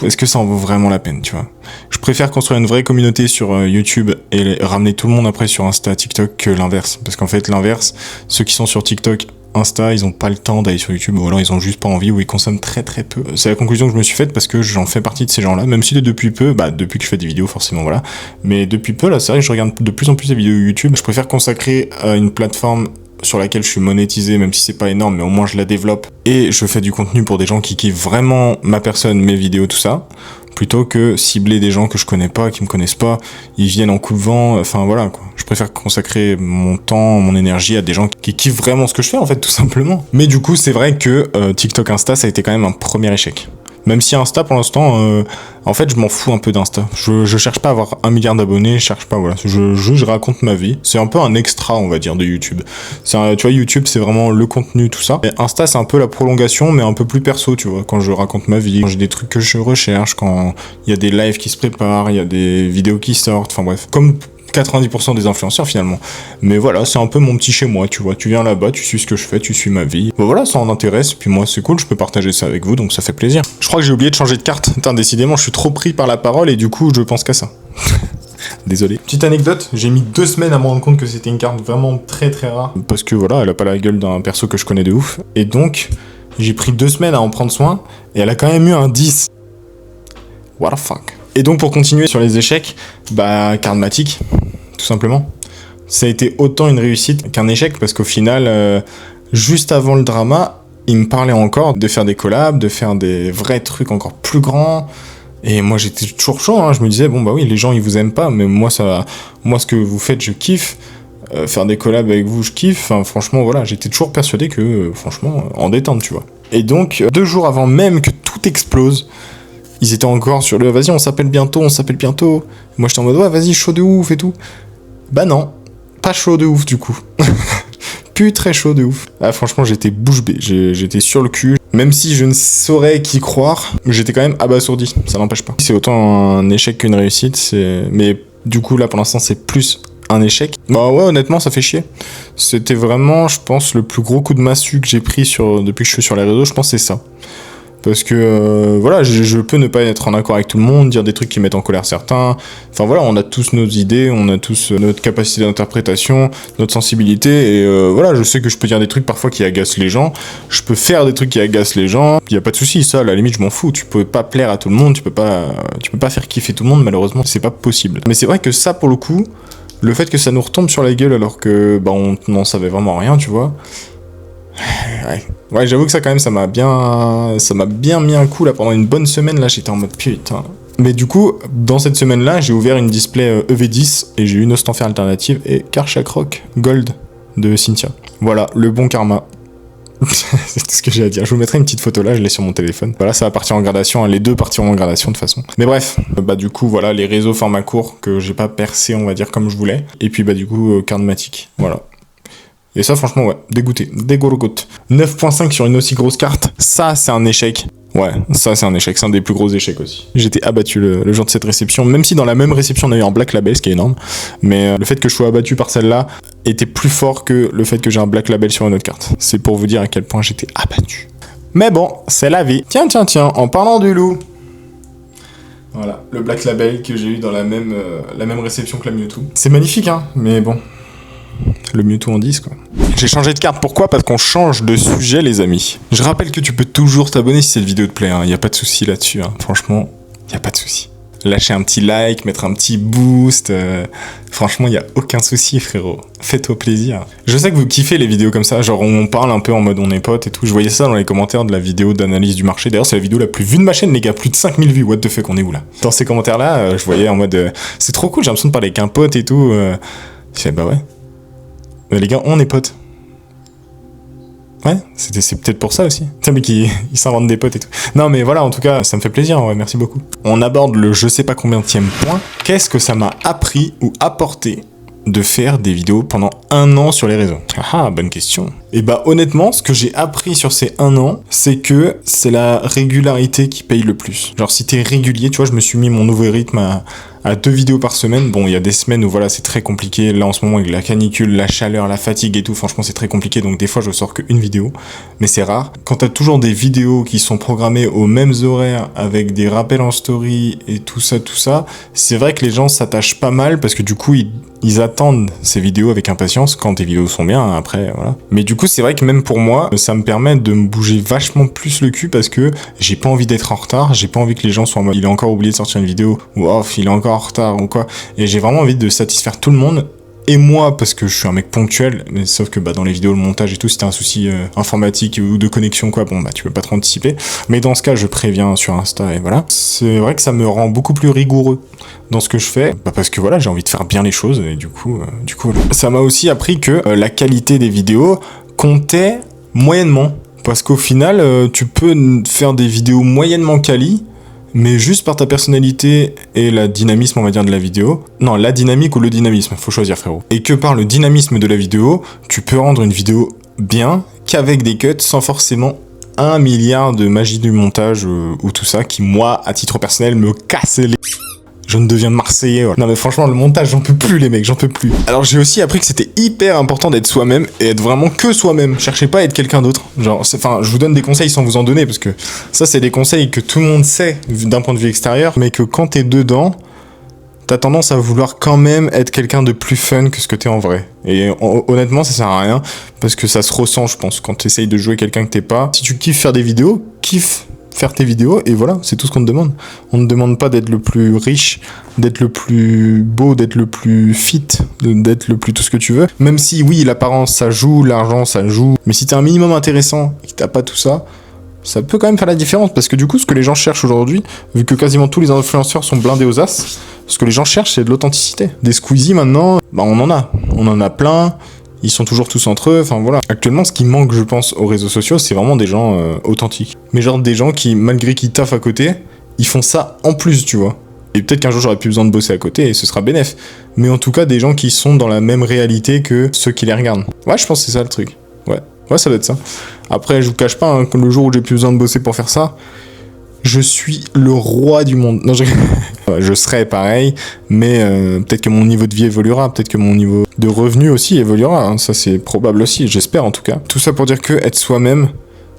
est-ce que ça en vaut vraiment la peine, tu vois? Je préfère construire une vraie communauté sur YouTube et ramener tout le monde après sur Insta, TikTok que l'inverse. Parce qu'en fait, l'inverse, ceux qui sont sur TikTok, Insta, ils ont pas le temps d'aller sur YouTube ou alors ils ont juste pas envie ou ils consomment très peu. C'est la conclusion que je me suis faite parce que j'en fais partie de ces gens-là, même si depuis peu, depuis que je fais des vidéos forcément, voilà. Mais depuis peu, là, c'est vrai que je regarde de plus en plus des vidéos YouTube. Je préfère consacrer une plateforme sur laquelle je suis monétisé, même si c'est pas énorme, mais au moins je la développe et je fais du contenu pour des gens qui kiffent vraiment ma personne, mes vidéos, tout ça, plutôt que cibler des gens que je connais pas, qui me connaissent pas, ils viennent en coup de vent, enfin voilà quoi. Je préfère consacrer mon temps, mon énergie à des gens qui kiffent vraiment ce que je fais en fait, tout simplement. Mais du coup, c'est vrai que TikTok Insta, ça a été quand même un premier échec. Même si Insta, pour l'instant, en fait, je m'en fous un peu d'Insta. Je cherche pas à avoir 1 milliard d'abonnés, je cherche pas, voilà. Je raconte ma vie. C'est un peu un extra, on va dire, de YouTube. Tu vois, YouTube, c'est vraiment le contenu, tout ça. Et Insta, c'est un peu la prolongation, mais un peu plus perso, tu vois. Quand je raconte ma vie, quand j'ai des trucs que je recherche, quand il y a des lives qui se préparent, il y a des vidéos qui sortent, enfin bref. Comme 90% des influenceurs finalement. Mais voilà, c'est un peu mon petit chez moi, tu vois. Tu viens là-bas, tu suis ce que je fais, tu suis ma vie. Bon voilà, ça en intéresse, puis moi c'est cool, je peux partager ça avec vous, donc ça fait plaisir. Je crois que j'ai oublié de changer de carte. Putain, décidément, je suis trop pris par la parole et du coup, je pense qu'à ça. Désolé. Petite anecdote, j'ai mis 2 semaines à me rendre compte que c'était une carte vraiment très très rare. Parce que voilà, elle a pas la gueule d'un perso que je connais de ouf. Et donc, j'ai pris 2 semaines à en prendre soin, et elle a quand même eu un 10. What the fuck. Et donc pour continuer sur les échecs, bah Karmatic, tout simplement. Ça a été autant une réussite qu'un échec, parce qu'au final, juste avant le drama, il me parlait encore de faire des collabs, de faire des vrais trucs encore plus grands. Et moi j'étais toujours chaud, hein. Je me disais, bon bah oui, les gens ils vous aiment pas, mais moi ce que vous faites, je kiffe. Faire des collabs avec vous, je kiffe. Enfin, franchement, voilà, j'étais toujours persuadé que, franchement, en détente, tu vois. Et donc, 2 jours avant même que tout explose, ils étaient encore sur le vas-y, on s'appelle bientôt. Moi j'étais en mode ouais, vas-y, chaud de ouf et tout. Bah non, pas chaud de ouf du coup. Plus très chaud de ouf. Ah, franchement, j'étais bouche bée, j'étais sur le cul. Même si je ne saurais qu'y croire, j'étais quand même abasourdi, ça n'empêche pas. C'est autant un échec qu'une réussite, mais du coup là pour l'instant c'est plus un échec. Bah ouais, honnêtement, ça fait chier. C'était vraiment, je pense, le plus gros coup de massue que j'ai pris depuis que je suis sur les réseaux, je pense que c'est ça. Parce que, voilà, je peux ne pas être en accord avec tout le monde, dire des trucs qui mettent en colère certains. Enfin voilà, on a tous nos idées, on a tous notre capacité d'interprétation, notre sensibilité, et voilà, je sais que je peux dire des trucs parfois qui agacent les gens, je peux faire des trucs qui agacent les gens, y a pas de souci, ça, à la limite, je m'en fous. Tu peux pas plaire à tout le monde, tu peux pas faire kiffer tout le monde, malheureusement, c'est pas possible. Mais c'est vrai que ça, pour le coup, le fait que ça nous retombe sur la gueule alors que, bah, on n'en savait vraiment rien, tu vois. Ouais, j'avoue que ça quand même, ça m'a bien mis un coup là pendant une bonne semaine là, j'étais en mode putain. Mais du coup, dans cette semaine-là, j'ai ouvert une display EV10 et j'ai eu une Ostenfer alternative et Karchak Rock Gold de Cynthia. Voilà, le bon karma. C'est tout ce que j'ai à dire. Je vous mettrai une petite photo là, je l'ai sur mon téléphone. Voilà, ça va partir en gradation, hein. Les deux partiront en gradation de toute façon. Mais bref, bah du coup, voilà, les réseaux format court que j'ai pas percé, on va dire, comme je voulais. Et puis bah du coup, Karmatic. Voilà. Et ça, franchement, ouais, dégoûté. 9.5 sur une aussi grosse carte, ça, c'est un échec. Ouais, ça, c'est un échec. C'est un des plus gros échecs aussi. J'étais abattu le jour de cette réception, même si dans la même réception, on a eu un Black Label, ce qui est énorme. Mais le fait que je sois abattu par celle-là était plus fort que le fait que j'ai un Black Label sur une autre carte. C'est pour vous dire à quel point j'étais abattu. Mais bon, c'est la vie. Tiens, en parlant du loup. Voilà, le Black Label que j'ai eu dans la même réception que la Mewtwo. C'est magnifique, hein, mais bon... Le Mewtwo en 10 quoi. J'ai changé de carte, pourquoi ? Parce qu'on change de sujet les amis. Je rappelle que tu peux toujours t'abonner si cette vidéo te plaît, hein. Y a pas de souci là-dessus, hein. Franchement, y a pas de souci. Lâcher un petit like, mettre un petit boost, franchement y a aucun souci frérot. Fais-toi plaisir. Je sais que vous kiffez les vidéos comme ça, genre on parle un peu en mode on est potes et tout. Je voyais ça dans les commentaires de la vidéo d'analyse du marché. D'ailleurs c'est la vidéo la plus vue de ma chaîne les gars, plus de 5000 vues, what the fuck, on est où là ? Dans ces commentaires là, je voyais en mode c'est trop cool, j'ai l'impression de parler avec un pote et tout. Je fais bah ouais. Mais les gars, on est potes. Ouais, c'est peut-être pour ça aussi. Tiens, mais il s'invente des potes et tout. Non, mais voilà, en tout cas, ça me fait plaisir, ouais, merci beaucoup. On aborde le je sais pas combienième point. Qu'est-ce que ça m'a appris ou apporté de faire des vidéos pendant 1 an sur les réseaux ? Ah, bonne question. Et bah honnêtement, ce que j'ai appris sur ces 1 an, c'est que c'est la régularité qui paye le plus. Genre si t'es régulier, tu vois, je me suis mis mon nouveau rythme à 2 vidéos par semaine. Bon, il y a des semaines où voilà, c'est très compliqué. Là, en ce moment, avec la canicule, la chaleur, la fatigue et tout, franchement, c'est très compliqué. Donc, des fois, je sors qu'une vidéo. Mais c'est rare. Quand t'as toujours des vidéos qui sont programmées aux mêmes horaires, avec des rappels en story et tout ça, c'est vrai que les gens s'attachent pas mal parce que du coup, ils attendent ces vidéos avec impatience quand tes vidéos sont bien, après, voilà. Mais du coup, c'est vrai que même pour moi, ça me permet de me bouger vachement plus le cul parce que j'ai pas envie d'être en retard, j'ai pas envie que les gens soient en mode, il a encore oublié de sortir une vidéo, ou off, il est encore en retard, ou quoi. Et j'ai vraiment envie de satisfaire tout le monde. Et moi, parce que je suis un mec ponctuel, mais sauf que bah, dans les vidéos, le montage et tout, si t'as un souci informatique ou de connexion, quoi, bon, bah, tu peux pas trop anticiper. Mais dans ce cas, je préviens sur Insta et voilà. C'est vrai que ça me rend beaucoup plus rigoureux dans ce que je fais, bah, parce que voilà, j'ai envie de faire bien les choses et du coup, voilà. Ça m'a aussi appris que la qualité des vidéos comptait moyennement Parce qu'au final, tu peux faire des vidéos moyennement quali, mais juste par ta personnalité et la dynamisme, on va dire, de la vidéo. Non, la dynamique ou le dynamisme, faut choisir, frérot. Et que par le dynamisme de la vidéo, tu peux rendre une vidéo bien qu'avec des cuts sans forcément 1 milliard de magie du montage ou tout ça qui, moi, à titre personnel, me casse les... Je ne deviens Marseillais, voilà. Non mais franchement, le montage, j'en peux plus les mecs, j'en peux plus. Alors j'ai aussi appris que c'était hyper important d'être soi-même et être vraiment que soi-même. Cherchez pas à être quelqu'un d'autre. Genre, enfin, je vous donne des conseils sans vous en donner parce que ça, c'est des conseils que tout le monde sait d'un point de vue extérieur, mais que quand t'es dedans, t'as tendance à vouloir quand même être quelqu'un de plus fun que ce que t'es en vrai. Et honnêtement, ça sert à rien parce que ça se ressent, je pense, quand t'essayes de jouer quelqu'un que t'es pas. Si tu kiffes faire des vidéos, kiffe faire tes vidéos et voilà, c'est tout ce qu'on te demande. On ne demande pas d'être le plus riche, d'être le plus beau, d'être le plus fit, d'être le plus tout ce que tu veux. Même si oui, l'apparence ça joue, l'argent ça joue, mais si t'es un minimum intéressant et que t'as pas tout ça, ça peut quand même faire la différence parce que du coup, ce que les gens cherchent aujourd'hui, vu que quasiment tous les influenceurs sont blindés aux as, ce que les gens cherchent c'est de l'authenticité. Des Squeezie maintenant, bah on en a plein. Ils sont toujours tous entre eux, enfin voilà. Actuellement, ce qui manque, je pense, aux réseaux sociaux, c'est vraiment des gens authentiques. Mais genre des gens qui, malgré qu'ils taffent à côté, ils font ça en plus, tu vois. Et peut-être qu'un jour, j'aurai plus besoin de bosser à côté et ce sera bénef. Mais en tout cas, des gens qui sont dans la même réalité que ceux qui les regardent. Ouais, je pense que c'est ça le truc. Ouais, ça doit être ça. Après, je vous cache pas, hein, que le jour où j'ai plus besoin de bosser pour faire ça, je suis le roi du monde. Non, je serai pareil, mais peut-être que mon niveau de vie évoluera, peut-être que mon niveau de revenu aussi évoluera, hein. Ça c'est probable aussi, j'espère en tout cas. Tout ça pour dire que être soi-même,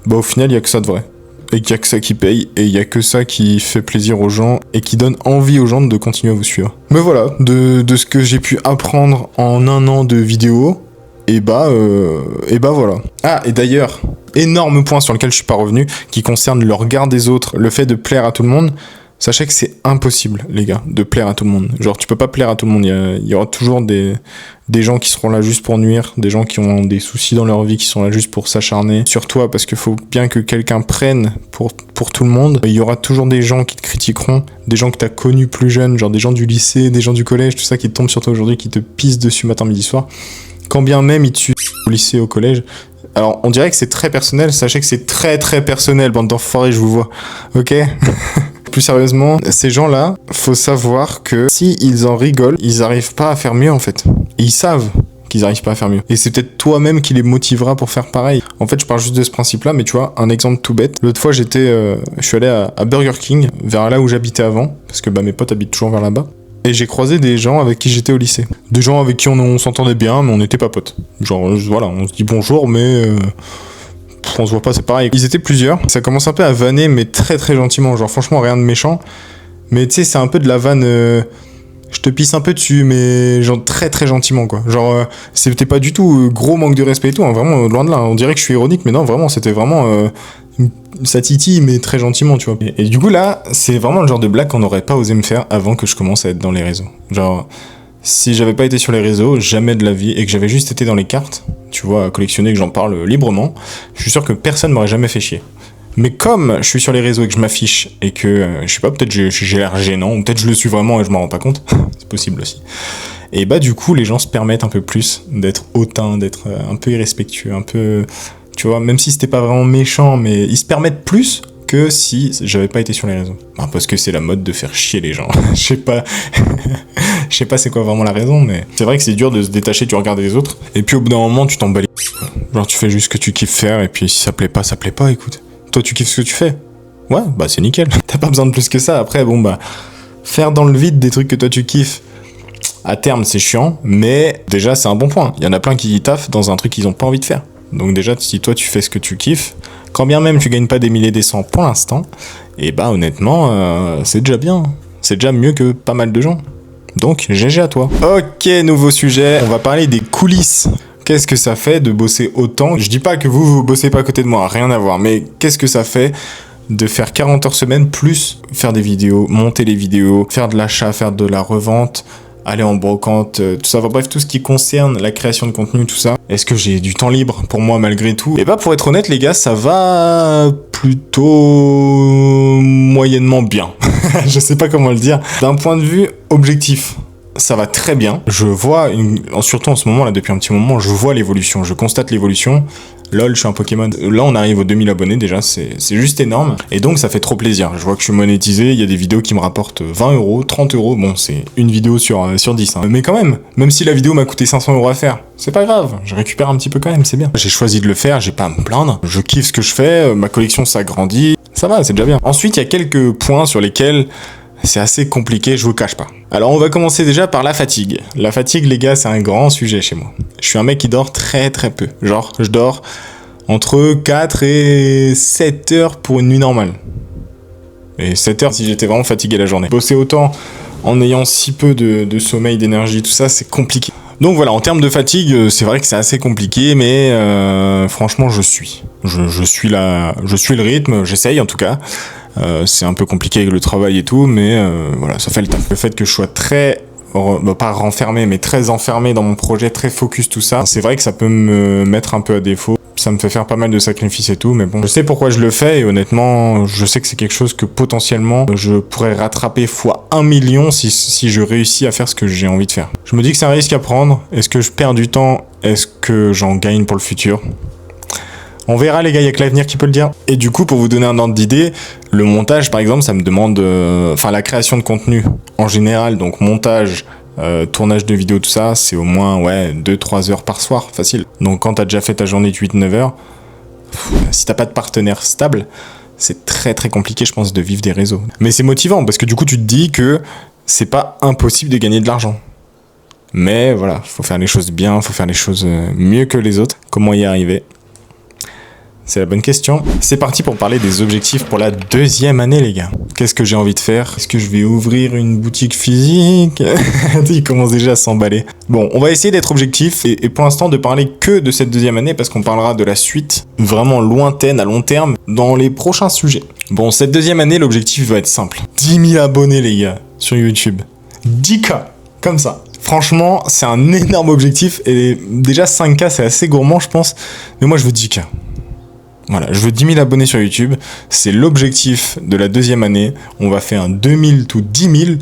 bah au final il y a que ça de vrai. Et qu'il y a que ça qui paye, et il y a que ça qui fait plaisir aux gens, et qui donne envie aux gens de continuer à vous suivre. Mais voilà, de ce que j'ai pu apprendre en 1 an de vidéo, et bah voilà. Ah, et d'ailleurs, énorme point sur lequel je suis pas revenu, qui concerne le regard des autres, le fait de plaire à tout le monde. Sachez que c'est impossible, les gars, de plaire à tout le monde. Genre, tu peux pas plaire à tout le monde. Il y aura toujours des gens qui seront là juste pour nuire, des gens qui ont des soucis dans leur vie, qui sont là juste pour s'acharner sur toi, parce qu'il faut bien que quelqu'un prenne pour tout le monde. Il y aura toujours des gens qui te critiqueront, des gens que t'as connus plus jeunes, genre des gens du lycée, des gens du collège, tout ça qui te tombent sur toi aujourd'hui, qui te pissent dessus matin, midi, soir. Quand bien même ils te suivent au lycée, au collège. Alors, on dirait que c'est très personnel. Sachez que c'est très très personnel, bande d'enfoirés, je vous vois. Ok? Plus sérieusement, ces gens-là, faut savoir que si ils en rigolent, ils arrivent pas à faire mieux en fait. Et ils savent qu'ils arrivent pas à faire mieux. Et c'est peut-être toi-même qui les motivera pour faire pareil. En fait, je parle juste de ce principe-là, mais tu vois, un exemple tout bête. L'autre fois, je suis allé à Burger King, vers là où j'habitais avant, parce que bah mes potes habitent toujours vers là-bas. Et j'ai croisé des gens avec qui j'étais au lycée. Des gens avec qui on s'entendait bien, mais on n'était pas potes. Genre, voilà, on se dit bonjour, mais on se voit pas, c'est pareil. Ils étaient plusieurs. Ça commence un peu à vanner, mais très très gentiment. Genre, franchement, rien de méchant. Mais tu sais, c'est un peu de la vanne... je te pisse un peu dessus, mais genre très très gentiment, quoi. Genre, c'était pas du tout gros manque de respect et tout, hein, vraiment, loin de là. On dirait que je suis ironique, mais non, vraiment, c'était vraiment... ça titille, mais très gentiment, tu vois. Et du coup, là, c'est vraiment le genre de blague qu'on n'aurait pas osé me faire avant que je commence à être dans les réseaux. Genre, si j'avais pas été sur les réseaux, jamais de la vie, et que j'avais juste été dans les cartes, tu vois, à collectionner, que j'en parle librement, je suis sûr que personne m'aurait jamais fait chier. Mais comme je suis sur les réseaux et que je m'affiche, et que, je sais pas, peut-être j'ai l'air gênant, ou peut-être je le suis vraiment et je m'en rends pas compte, c'est possible aussi. Et bah du coup, les gens se permettent un peu plus d'être hautains, d'être un peu irrespectueux, un peu... Tu vois, même si c'était pas vraiment méchant, mais ils se permettent plus que si j'avais pas été sur les réseaux. Bah, parce que c'est la mode de faire chier les gens. Je sais pas... Je sais pas c'est quoi vraiment la raison, mais c'est vrai que c'est dur de se détacher du regard des autres. Et puis au bout d'un moment, tu t'en bats les... Genre tu fais juste ce que tu kiffes faire, et puis si ça plaît pas, écoute. Toi tu kiffes ce que tu fais. Ouais, bah c'est nickel. T'as pas besoin de plus que ça. Après, bon bah... Faire dans le vide des trucs que toi tu kiffes, à terme c'est chiant, mais déjà c'est un bon point. Il y en a plein qui taffent dans un truc qu'ils ont pas envie de faire. Donc déjà, si toi tu fais ce que tu kiffes, quand bien même tu gagnes pas des milliers des cents pour l'instant, et bah honnêtement, c'est déjà bien. C'est déjà mieux que pas mal de gens. Donc, GG à toi. Ok, nouveau sujet, on va parler des coulisses. Qu'est-ce que ça fait de bosser autant? Je dis pas que vous bossez pas à côté de moi, rien à voir, mais qu'est-ce que ça fait de faire 40 heures semaine, plus faire des vidéos, monter les vidéos, faire de l'achat, faire de la revente, aller en brocante, tout ça, enfin, bref, tout ce qui concerne la création de contenu, tout ça. Est-ce que j'ai du temps libre pour moi malgré tout? Et bah pour être honnête les gars, ça va plutôt moyennement bien. Je sais pas comment le dire. D'un point de vue objectif, ça va très bien. Je vois, surtout en ce moment là, depuis un petit moment, je vois l'évolution, je constate l'évolution. lol, je suis un Pokémon. Là, on arrive aux 2000 abonnés déjà, c'est juste énorme. Et donc, ça fait trop plaisir. Je vois que je suis monétisé, il y a des vidéos qui me rapportent 20 euros, 30 euros. Bon, c'est une vidéo sur 10. Hein. Mais quand même si la vidéo m'a coûté 500 euros à faire, c'est pas grave. Je récupère un petit peu quand même, c'est bien. J'ai choisi de le faire, j'ai pas à me plaindre. Je kiffe ce que je fais, ma collection s'agrandit. Ça va, c'est déjà bien. Ensuite, il y a quelques points sur lesquels c'est assez compliqué, je vous le cache pas. Alors on va commencer déjà par la fatigue. La fatigue, les gars, c'est un grand sujet chez moi. Je suis un mec qui dort très peu. Genre, je dors entre 4 et 7 heures pour une nuit normale. Et 7 heures si j'étais vraiment fatigué la journée. Bosser autant en ayant si peu de sommeil, d'énergie, tout ça, c'est compliqué. Donc voilà, en termes de fatigue, c'est vrai que c'est assez compliqué, mais franchement, je suis le rythme, j'essaye en tout cas. C'est un peu compliqué avec le travail et tout, mais voilà, ça fait le taf. Le fait que je sois pas renfermé, mais très enfermé dans mon projet, très focus, tout ça, c'est vrai que ça peut me mettre un peu à défaut. Ça me fait faire pas mal de sacrifices et tout, mais bon, je sais pourquoi je le fais, et honnêtement, je sais que c'est quelque chose que potentiellement, je pourrais rattraper fois 1 million si je réussis à faire ce que j'ai envie de faire. Je me dis que c'est un risque à prendre. Est-ce que je perds du temps? Est-ce que j'en gagne pour le futur? On verra les gars, il y a que l'avenir qui peut le dire. Et du coup, pour vous donner un ordre d'idée, le montage par exemple, ça me demande... la création de contenu en général, donc montage, tournage de vidéos, tout ça, c'est au moins 2-3 heures par soir, facile. Donc quand t'as déjà fait ta journée de 8-9 heures, si t'as pas de partenaire stable, c'est très compliqué je pense de vivre des réseaux. Mais c'est motivant parce que du coup tu te dis que c'est pas impossible de gagner de l'argent. Mais voilà, faut faire les choses bien, faut faire les choses mieux que les autres. Comment y arriver ? C'est la bonne question. C'est parti pour parler des objectifs pour la 2e année, les gars. Qu'est-ce que j'ai envie de faire? Est-ce que je vais ouvrir une boutique physique? Il commence déjà à s'emballer. Bon, on va essayer d'être objectif et pour l'instant de parler que de cette 2e année parce qu'on parlera de la suite vraiment lointaine, à long terme, dans les prochains sujets. Bon, cette 2e année, l'objectif va être simple. 10 000 abonnés, les gars, sur YouTube. 10K, comme ça. Franchement, c'est un énorme objectif et déjà 5K, c'est assez gourmand, je pense. Mais moi, je veux 10K. Voilà, je veux 10 000 abonnés sur YouTube, c'est l'objectif de la 2e année, on va faire un 2000 to 10 000,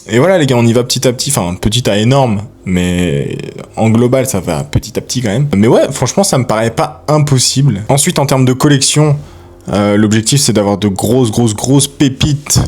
et voilà les gars, on y va petit à petit, enfin petit à énorme, mais en global ça va petit à petit quand même. Mais ouais, franchement ça me paraît pas impossible. Ensuite en termes de collection, l'objectif c'est d'avoir de grosses pépites,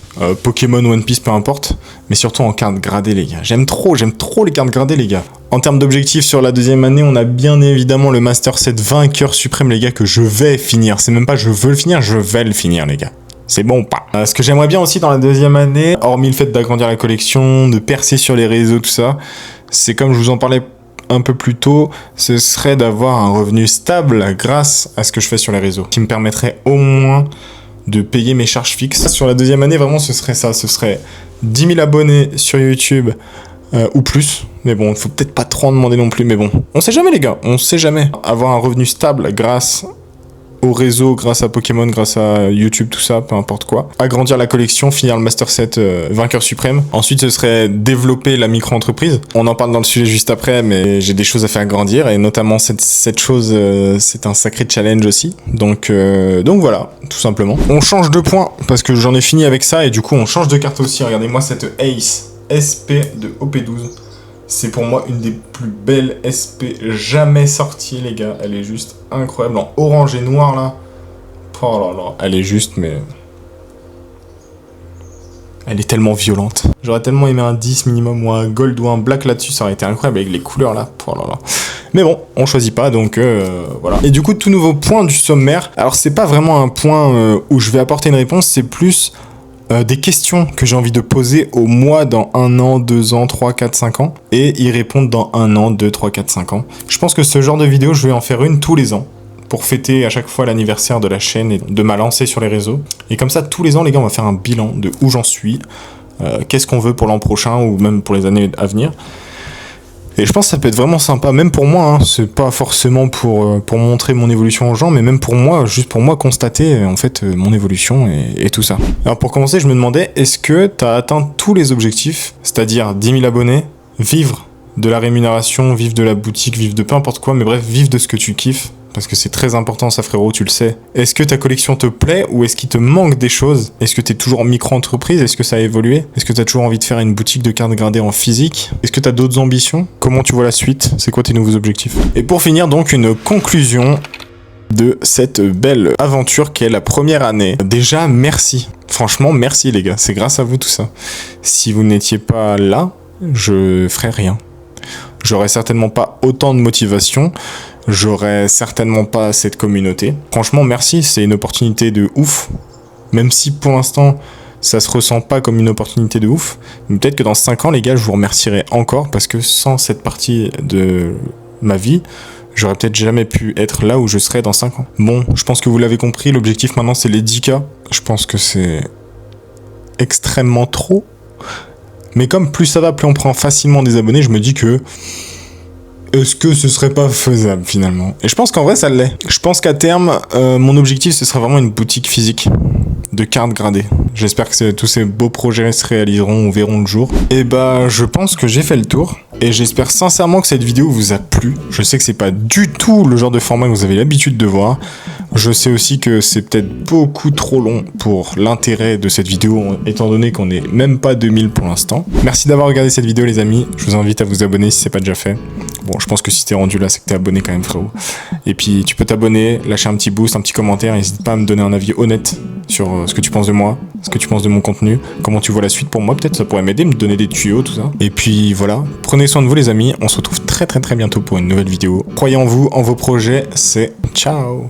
Pokémon, One Piece, peu importe, mais surtout en cartes gradées les gars. J'aime trop les cartes gradées les gars. En termes d'objectifs sur la 2e année, on a bien évidemment le Master Set vainqueur suprême les gars que je vais finir. C'est même pas je veux le finir, je vais le finir les gars. C'est bon ou pas? Ce que j'aimerais bien aussi dans la 2e année, hormis le fait d'agrandir la collection, de percer sur les réseaux, tout ça, c'est comme je vous en parlais un peu plus tôt, ce serait d'avoir un revenu stable grâce à ce que je fais sur les réseaux, qui me permettrait au moins de payer mes charges fixes. Sur la 2e année, vraiment, ce serait ça. Ce serait 10 000 abonnés sur YouTube ou plus. Mais bon, il faut peut-être pas trop en demander non plus. Mais bon, on sait jamais les gars, on sait jamais. Avoir un revenu stable grâce au réseau, grâce à Pokémon, grâce à YouTube, tout ça, peu importe quoi. Agrandir la collection, finir le Master Set vainqueur suprême. Ensuite, ce serait développer la micro-entreprise. On en parle dans le sujet juste après, mais j'ai des choses à faire grandir et notamment cette chose, c'est un sacré challenge aussi. Donc voilà, tout simplement. On change de point parce que j'en ai fini avec ça et du coup, on change de carte aussi. Regardez-moi cette Ace SP de OP12. C'est pour moi une des plus belles SP jamais sorties, les gars. Elle est juste incroyable. En orange et noir, là. Oh là là. Elle est juste, mais... Elle est tellement violente. J'aurais tellement aimé un 10 minimum ou un gold ou un black là-dessus. Ça aurait été incroyable avec les couleurs, là. Oh là là. Mais bon, on choisit pas, donc voilà. Et du coup, tout nouveau point du sommaire. Alors, c'est pas vraiment un point où je vais apporter une réponse. C'est plus... des questions que j'ai envie de poser au mois dans 1 an, 2 ans, 3, 4, 5 ans et y répondre dans 1 an, 2, 3, 4, 5 ans. Je pense que ce genre de vidéo, je vais en faire une tous les ans pour fêter à chaque fois l'anniversaire de la chaîne et de ma lancée sur les réseaux. Et comme ça, tous les ans, les gars, on va faire un bilan de où j'en suis, qu'est-ce qu'on veut pour l'an prochain ou même pour les années à venir. Et je pense que ça peut être vraiment sympa, même pour moi, hein. C'est pas forcément pour montrer mon évolution aux gens, mais même pour moi, juste pour moi constater en fait mon évolution et tout ça. Alors pour commencer, je me demandais, est-ce que t'as atteint tous les objectifs, c'est-à-dire 10 000 abonnés, vivre de la rémunération, vivre de la boutique, vivre de peu importe quoi, mais bref, vivre de ce que tu kiffes, parce que c'est très important ça frérot, tu le sais. Est-ce que ta collection te plaît ou est-ce qu'il te manque des choses? Est-ce que t'es toujours en micro-entreprise? Est-ce que ça a évolué? Est-ce que t'as toujours envie de faire une boutique de cartes gradées en physique? Est-ce que t'as d'autres ambitions? Comment tu vois la suite? C'est quoi tes nouveaux objectifs? Et pour finir donc une conclusion. de cette belle aventure qu'est la première année. Déjà, merci. Franchement, merci les gars. C'est grâce à vous tout ça. Si vous n'étiez pas là, je ferais rien. J'aurais certainement pas autant de motivation. J'aurais certainement pas cette communauté. Franchement, merci. C'est une opportunité de ouf. Même si pour l'instant, ça se ressent pas comme une opportunité de ouf. Mais peut-être que dans 5 ans, les gars, je vous remercierai encore parce que sans cette partie de ma vie, j'aurais peut-être jamais pu être là où je serais dans 5 ans. Bon, je pense que vous l'avez compris, l'objectif maintenant c'est les 10K. Je pense que c'est extrêmement trop. Mais comme plus ça va, plus on prend facilement des abonnés, je me dis que est-ce que ce serait pas faisable finalement? Et je pense qu'en vrai ça l'est. Je pense qu'à terme, mon objectif ce sera vraiment une boutique physique de cartes gradées. J'espère que tous ces beaux projets se réaliseront ou verront le jour. Et bah je pense que j'ai fait le tour. Et j'espère sincèrement que cette vidéo vous a plu. Je sais que c'est pas du tout le genre de format que vous avez l'habitude de voir. Je sais aussi que c'est peut-être beaucoup trop long pour l'intérêt de cette vidéo, étant donné qu'on n'est même pas 2000 pour l'instant. Merci d'avoir regardé cette vidéo les amis. Je vous invite à vous abonner si c'est pas déjà fait. Bon, je pense que si t'es rendu là, c'est que t'es abonné quand même frérot. Et puis tu peux t'abonner, lâcher un petit boost, un petit commentaire. N'hésite pas à me donner un avis honnête sur ce que tu penses de moi, ce que tu penses de mon contenu, comment tu vois la suite pour moi, peut-être ça pourrait m'aider, me donner des tuyaux, tout ça. Et puis voilà, prenez soin de vous les amis, on se retrouve très bientôt pour une nouvelle vidéo. Croyez en vous, en vos projets, c'est ciao.